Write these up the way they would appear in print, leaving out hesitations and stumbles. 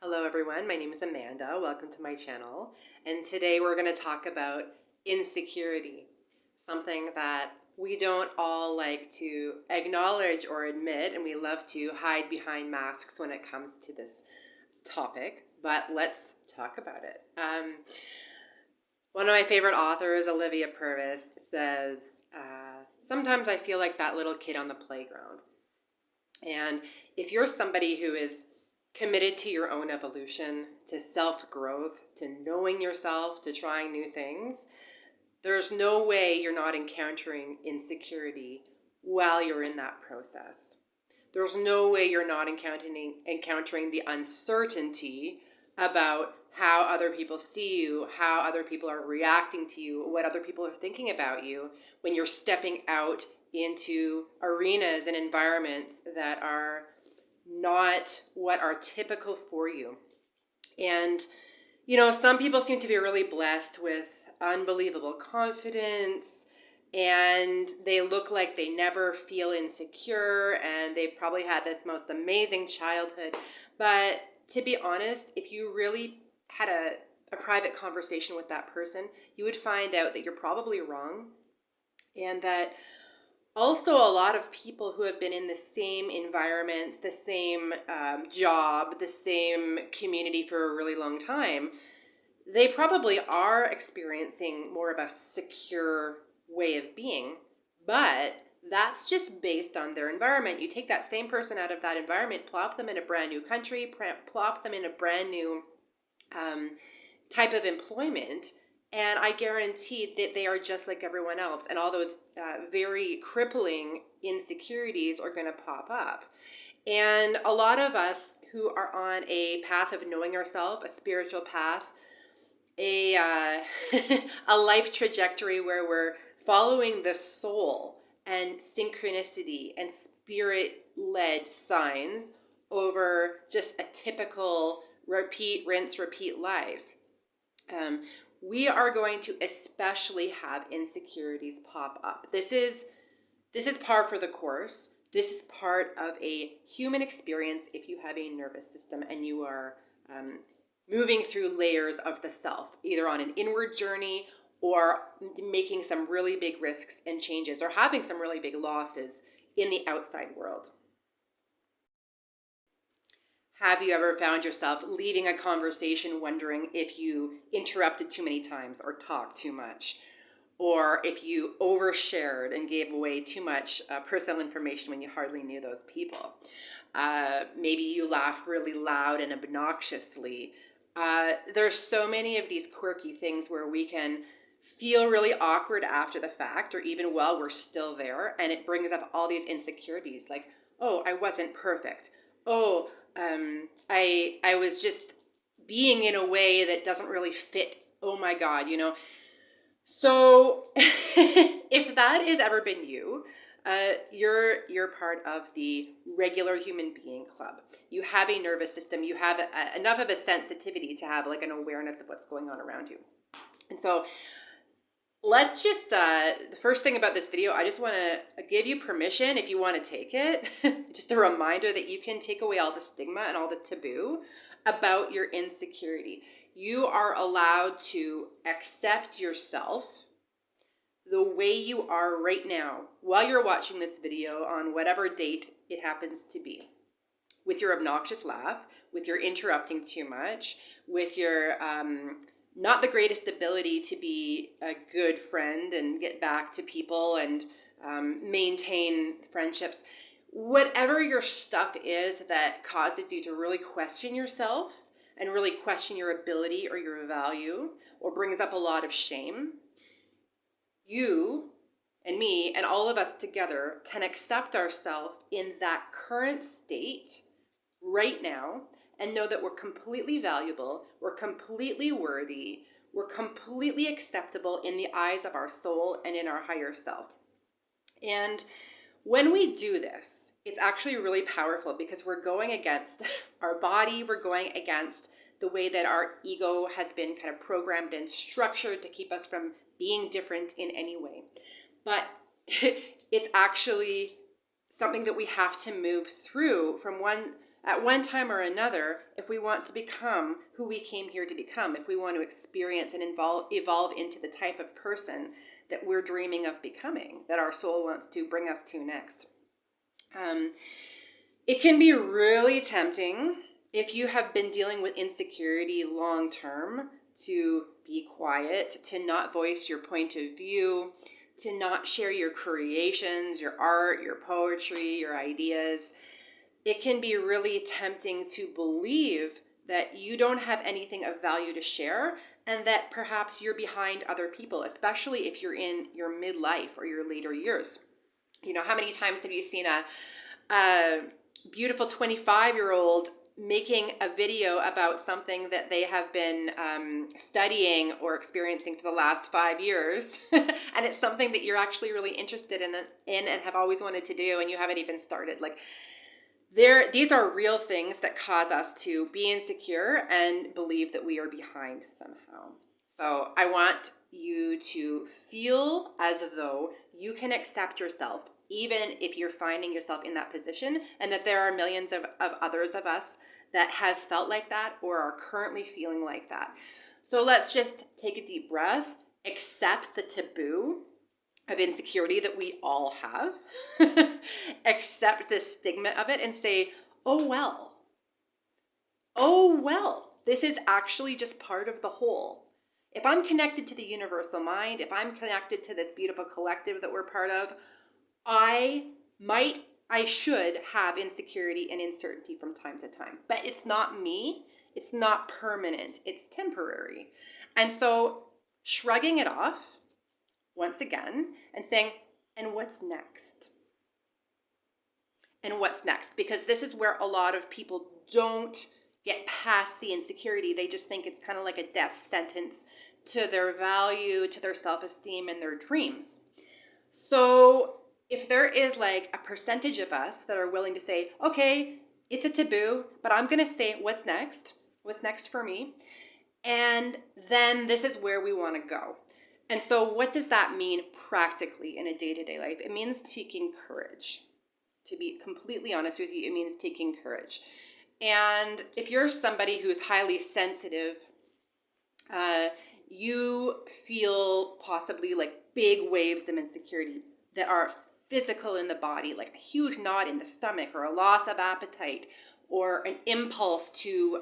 Hello everyone, my name is Amanda. Welcome to my channel. And today we're going to talk about insecurity, something that we don't all like to acknowledge or admit, and we love to hide behind masks when it comes to this topic, but let's talk about it. One of my favorite authors, Olivia Purvis, says, sometimes I feel like that little kid on the playground. And if you're somebody who is committed to your own evolution, to self-growth, to knowing yourself, to trying new things, there's no way you're not encountering insecurity while you're in that process. There's no way you're not encountering the uncertainty about how other people see you, how other people are reacting to you, what other people are thinking about you when you're stepping out into arenas and environments that are not what are typical for you. And, some people seem to be really blessed with unbelievable confidence, and they look like they never feel insecure, and they've probably had this most amazing childhood. But to be honest, if you really had a private conversation with that person, you would find out that you're probably wrong, and that also a lot of people who have been in the same environments, the same job, the same community for a really long time, they probably are experiencing more of a secure way of being, but that's just based on their environment. You take that same person out of that environment, plop them in a brand new country, plop them in a brand new type of employment, and I guarantee that they are just like everyone else, and all those very crippling insecurities are going to pop up. And a lot of us who are on a path of knowing ourselves, a spiritual path, a a life trajectory where we're following the soul and synchronicity and spirit-led signs over just a typical repeat, rinse, repeat life. We are going to especially have insecurities pop up. This is par for the course. This is part of a human experience if you have a nervous system and you are moving through layers of the self, either on an inward journey or making some really big risks and changes or having some really big losses in the outside world. Have you ever found yourself leaving a conversation wondering if you interrupted too many times or talked too much, or if you overshared and gave away too much personal information when you hardly knew those people? Maybe you laughed really loud and obnoxiously. There's so many of these quirky things where we can feel really awkward after the fact or even while we're still there, and it brings up all these insecurities like, oh, I wasn't perfect. Oh, I was just being in a way that doesn't really fit. Oh my God, So if that has ever been you, you're part of the regular human being club. You have a nervous system. You have enough of a sensitivity to have like an awareness of what's going on around you. And so let's just, the first thing about this video, I just want to give you permission, if you want to take it, just a reminder that you can take away all the stigma and all the taboo about your insecurity. You are allowed to accept yourself the way you are right now while you're watching this video on whatever date it happens to be. With your obnoxious laugh, with your interrupting too much, with your not the greatest ability to be a good friend and get back to people and maintain friendships. Whatever your stuff is that causes you to really question yourself and really question your ability or your value or brings up a lot of shame, you and me and all of us together can accept ourselves in that current state right now and know that we're completely valuable, we're completely worthy, we're completely acceptable in the eyes of our soul and in our higher self. And when we do this, it's actually really powerful because we're going against our body, we're going against the way that our ego has been kind of programmed and structured to keep us from being different in any way. But it's actually something that we have to move through from one at one time or another, if we want to become who we came here to become, if we want to experience and evolve into the type of person that we're dreaming of becoming, that our soul wants to bring us to next. It can be really tempting if you have been dealing with insecurity long term to be quiet, to not voice your point of view, to not share your creations, your art, your poetry, your ideas. It can be really tempting to believe that you don't have anything of value to share and that perhaps you're behind other people, especially if you're in your midlife or your later years. You know, how many times have you seen a beautiful 25-year-old making a video about something that they have been studying or experiencing for the last 5 years, and it's something that you're actually really interested in and have always wanted to do, and you haven't even started? Like, these are real things that cause us to be insecure and believe that we are behind somehow. So I want you to feel as though you can accept yourself, even if you're finding yourself in that position, and that there are millions of others of us that have felt like that or are currently feeling like that. So let's just take a deep breath, accept the taboo of insecurity that we all have, accept the stigma of it and say, oh well, this is actually just part of the whole. If I'm connected to the universal mind, if I'm connected to this beautiful collective that we're part of, I should have insecurity and uncertainty from time to time. But it's not me. It's not permanent. It's temporary. And so shrugging it off once again and saying, and what's next? And what's next? Because this is where a lot of people don't get past the insecurity. They just think it's kind of like a death sentence to their value, to their self-esteem, and their dreams. So if there is like a percentage of us that are willing to say, okay, it's a taboo, but I'm going to say what's next? What's next for me? And then this is where we want to go. And so what does that mean practically in a day-to-day life? It means taking courage. To be completely honest with you, it means taking courage. And if you're somebody who's highly sensitive, you feel possibly like big waves of insecurity that are physical in the body, like a huge knot in the stomach or a loss of appetite or an impulse to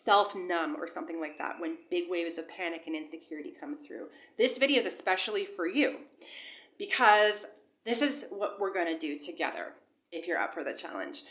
self-numb or something like that when big waves of panic and insecurity come through. This video is especially for you because this is what we're going to do together if you're up for the challenge.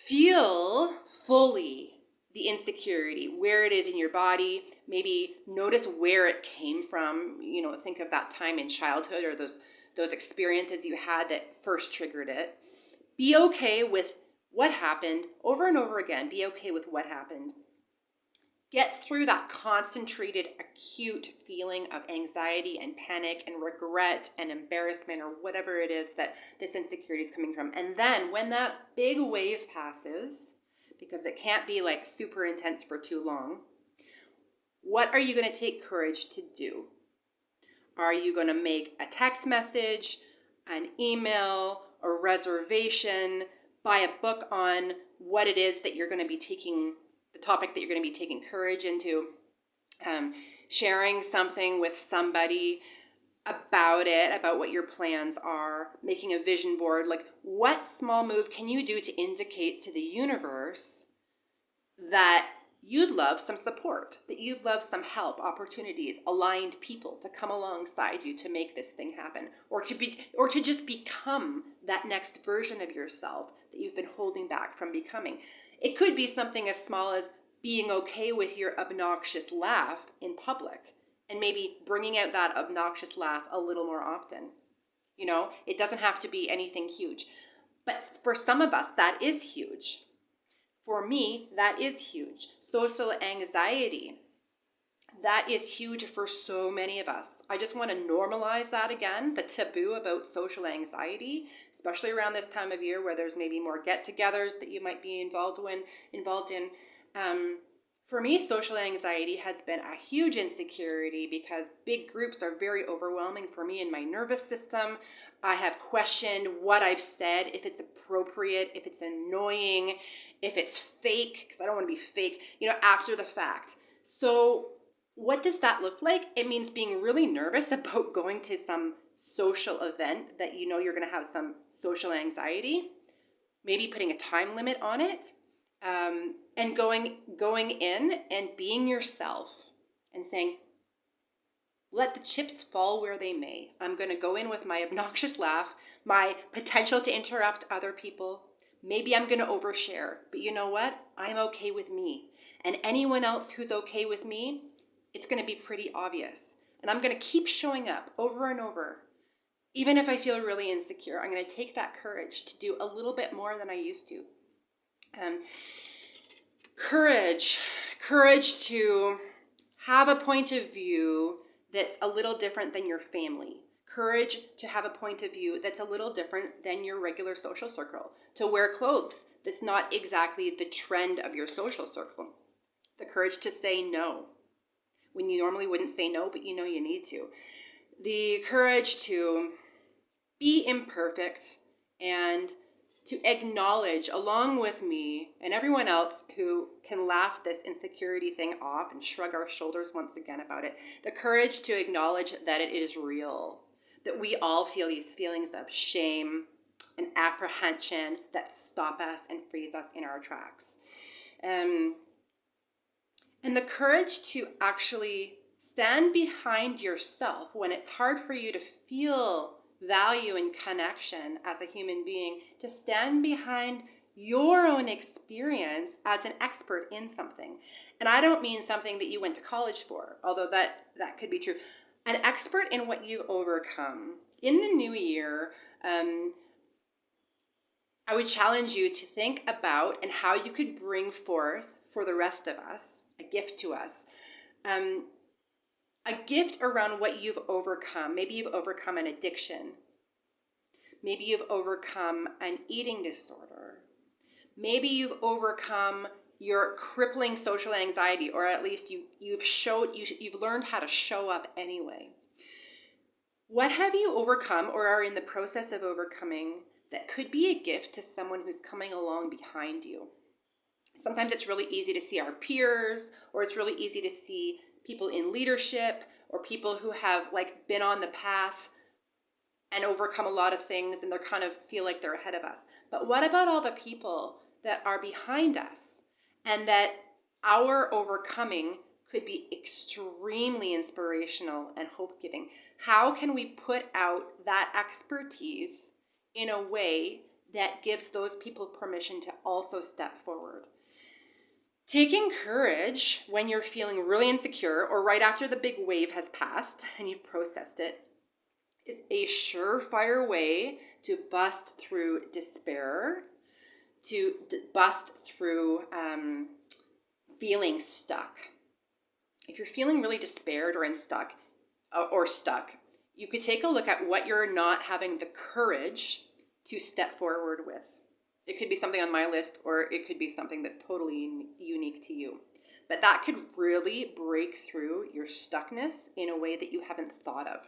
Feel fully the insecurity, where it is in your body. Maybe notice where it came from. You know, think of that time in childhood or those experiences you had that first triggered it. Be okay with what happened over and over again. Be okay with what happened. Get through that concentrated, acute feeling of anxiety and panic and regret and embarrassment or whatever it is that this insecurity is coming from. And then when that big wave passes, because it can't be like super intense for too long, what are you going to take courage to do? Are you going to make a text message, an email, a reservation, buy a book on what it is that you're going to be taking, the topic that you're going to be taking courage into, sharing something with somebody about it, about what your plans are, making a vision board? Like, what small move can you do to indicate to the universe that you'd love some support, that you'd love some help, opportunities, aligned people to come alongside you to make this thing happen, or to just become that next version of yourself that you've been holding back from becoming? It could be something as small as being okay with your obnoxious laugh in public and maybe bringing out that obnoxious laugh a little more often. You know, it doesn't have to be anything huge. But for some of us, that is huge. For me, that is huge. Social anxiety, that is huge for so many of us. I just want to normalize that again, the taboo about social anxiety, especially around this time of year where there's maybe more get-togethers that you might be involved in. For me, social anxiety has been a huge insecurity because big groups are very overwhelming for me in my nervous system. I have questioned what I've said, if it's appropriate, if it's annoying, if it's fake, because I don't want to be fake, after the fact. So what does that look like? It means being really nervous about going to some social event that you're going to have some social anxiety, maybe putting a time limit on it, and going in and being yourself and saying, let the chips fall where they may. I'm going to go in with my obnoxious laugh, my potential to interrupt other people. Maybe I'm going to overshare, but you know what? I'm okay with me. And anyone else who's okay with me, it's going to be pretty obvious. And I'm going to keep showing up over and over. Even if I feel really insecure, I'm going to take that courage to do a little bit more than I used to. Courage to have a point of view that's a little different than your family. Courage to have a point of view that's a little different than your regular social circle. To wear clothes that's not exactly the trend of your social circle. The courage to say no when you normally wouldn't say no, but you need to. The courage to be imperfect and to acknowledge, along with me and everyone else who can laugh this insecurity thing off and shrug our shoulders once again about it, the courage to acknowledge that it is real, that we all feel these feelings of shame and apprehension that stop us and freeze us in our tracks. And the courage to actually stand behind yourself when it's hard for you to feel value and connection as a human being, to stand behind your own experience as an expert in something. And I don't mean something that you went to college for, although that could be true. An expert in what you've overcome. In the new year, I would challenge you to think about and how you could bring forth for the rest of us, a gift to us, a gift around what you've overcome. Maybe you've overcome an addiction. Maybe you've overcome an eating disorder. Maybe you've overcome your crippling social anxiety, or at least you've learned how to show up anyway. What have you overcome or are in the process of overcoming that could be a gift to someone who's coming along behind you? Sometimes it's really easy to see our peers, or it's really easy to see people in leadership or people who have been on the path and overcome a lot of things and they kind of feel like they're ahead of us. But what about all the people that are behind us and that our overcoming could be extremely inspirational and hope-giving? How can we put out that expertise in a way that gives those people permission to also step forward? Taking courage when you're feeling really insecure or right after the big wave has passed and you've processed it is a surefire way to bust through despair, to bust through feeling stuck. If you're feeling really despaired or stuck, you could take a look at what you're not having the courage to step forward with. It could be something on my list, or it could be something that's totally unique to you. But that could really break through your stuckness in a way that you haven't thought of.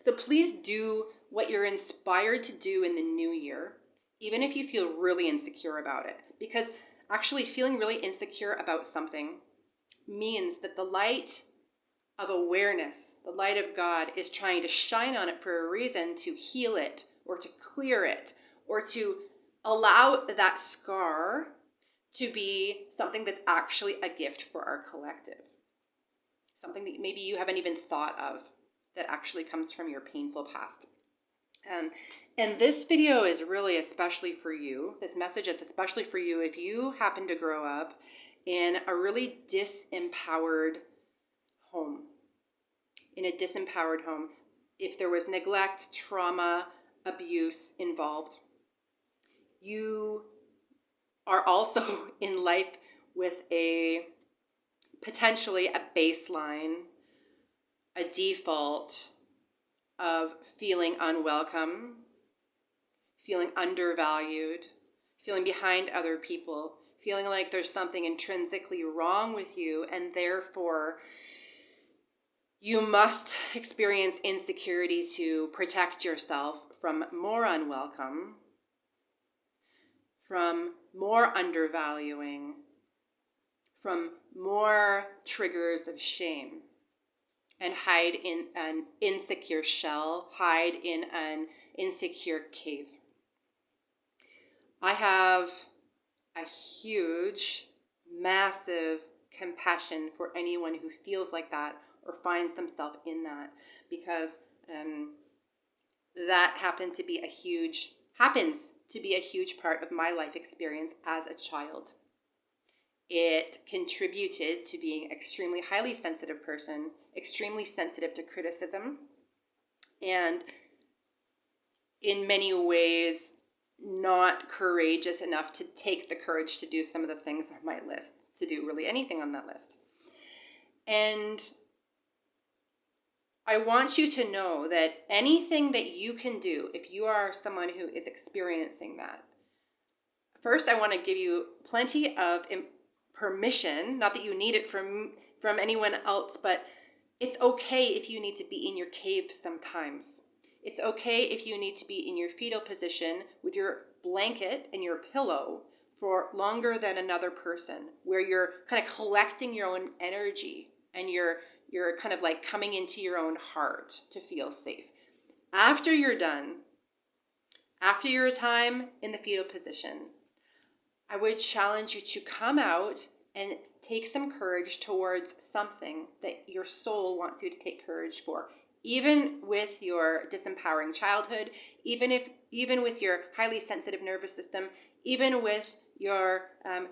So please do what you're inspired to do in the new year, even if you feel really insecure about it. Because actually feeling really insecure about something means that the light of awareness, the light of God, is trying to shine on it for a reason, to heal it or to clear it, or to allow that scar to be something that's actually a gift for our collective. Something that maybe you haven't even thought of that actually comes from your painful past. And this video is really especially for you. This message is especially for you if you happen to grow up in a really disempowered home. In a disempowered home. If there was neglect, trauma, abuse involved. You are also in life with potentially a baseline, a default of feeling unwelcome, feeling undervalued, feeling behind other people, feeling like there's something intrinsically wrong with you, and therefore you must experience insecurity to protect yourself from more unwelcome, from more undervaluing, from more triggers of shame, and hide in an insecure shell, hide in an insecure cave. I have a huge, massive compassion for anyone who feels like that or finds themselves in that, because that happens to be a huge part of my life experience as a child. It contributed to being an extremely highly sensitive person, extremely sensitive to criticism, and in many ways not courageous enough to take the courage to do some of the things on my list, to do really anything on that list. And I want you to know that anything that you can do, if you are someone who is experiencing that, first I want to give you plenty of permission, not that you need it from anyone else, but it's okay if you need to be in your cave sometimes. It's okay if you need to be in your fetal position with your blanket and your pillow for longer than another person, where you're kind of collecting your own energy and you're kind of like coming into your own heart to feel safe. After you're done, after your time in the fetal position, I would challenge you to come out and take some courage towards something that your soul wants you to take courage for. Even with your disempowering childhood, even with your highly sensitive nervous system, even with your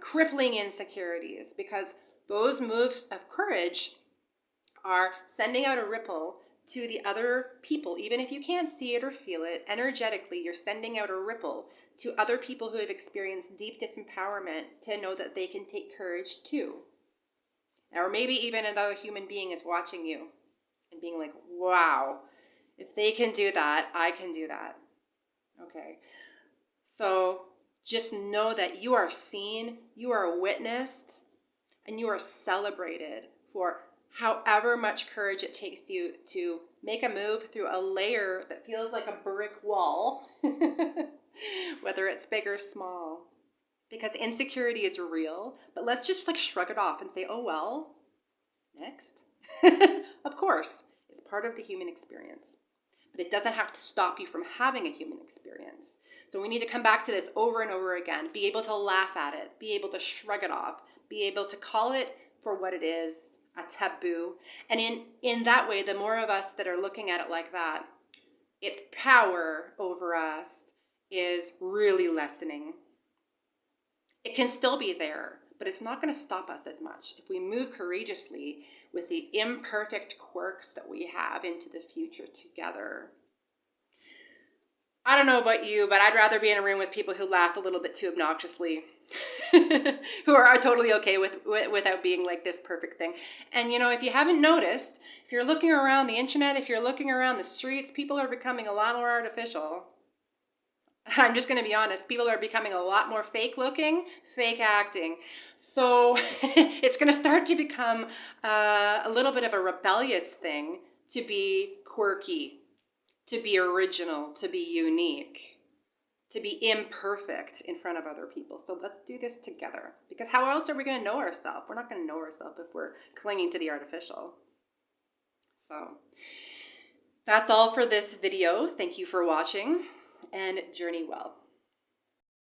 crippling insecurities, because those moves of courage are sending out a ripple to the other people. Even if you can't see it or feel it, energetically, you're sending out a ripple to other people who have experienced deep disempowerment to know that they can take courage too. Or maybe even another human being is watching you and being like, wow, if they can do that, I can do that. Okay. So just know that you are seen, you are witnessed, and you are celebrated for however much courage it takes you to make a move through a layer that feels like a brick wall, whether it's big or small. Because insecurity is real, but let's just like shrug it off and say, oh well, next. Of course, it's part of the human experience, but it doesn't have to stop you from having a human experience. So we need to come back to this over and over again, be able to laugh at it, be able to shrug it off, be able to call it for what it is, a taboo. And in that way, the more of us that are looking at it like that, its power over us is really lessening. It can still be there, but it's not going to stop us as much if we move courageously with the imperfect quirks that we have into the future together. I don't know about you, but I'd rather be in a room with people who laugh a little bit too obnoxiously, who are totally okay without being like this perfect thing. And you know, if you haven't noticed, if you're looking around the internet, if you're looking around the streets, people are becoming a lot more artificial. I'm just going to be honest, people are becoming a lot more fake looking, fake acting. So it's going to start to become a little bit of a rebellious thing to be quirky, to be original, to be unique, to be imperfect in front of other people. So let's do this together. Because how else are we going to know ourselves? We're not going to know ourselves if we're clinging to the artificial. So that's all for this video. Thank you for watching, and journey well.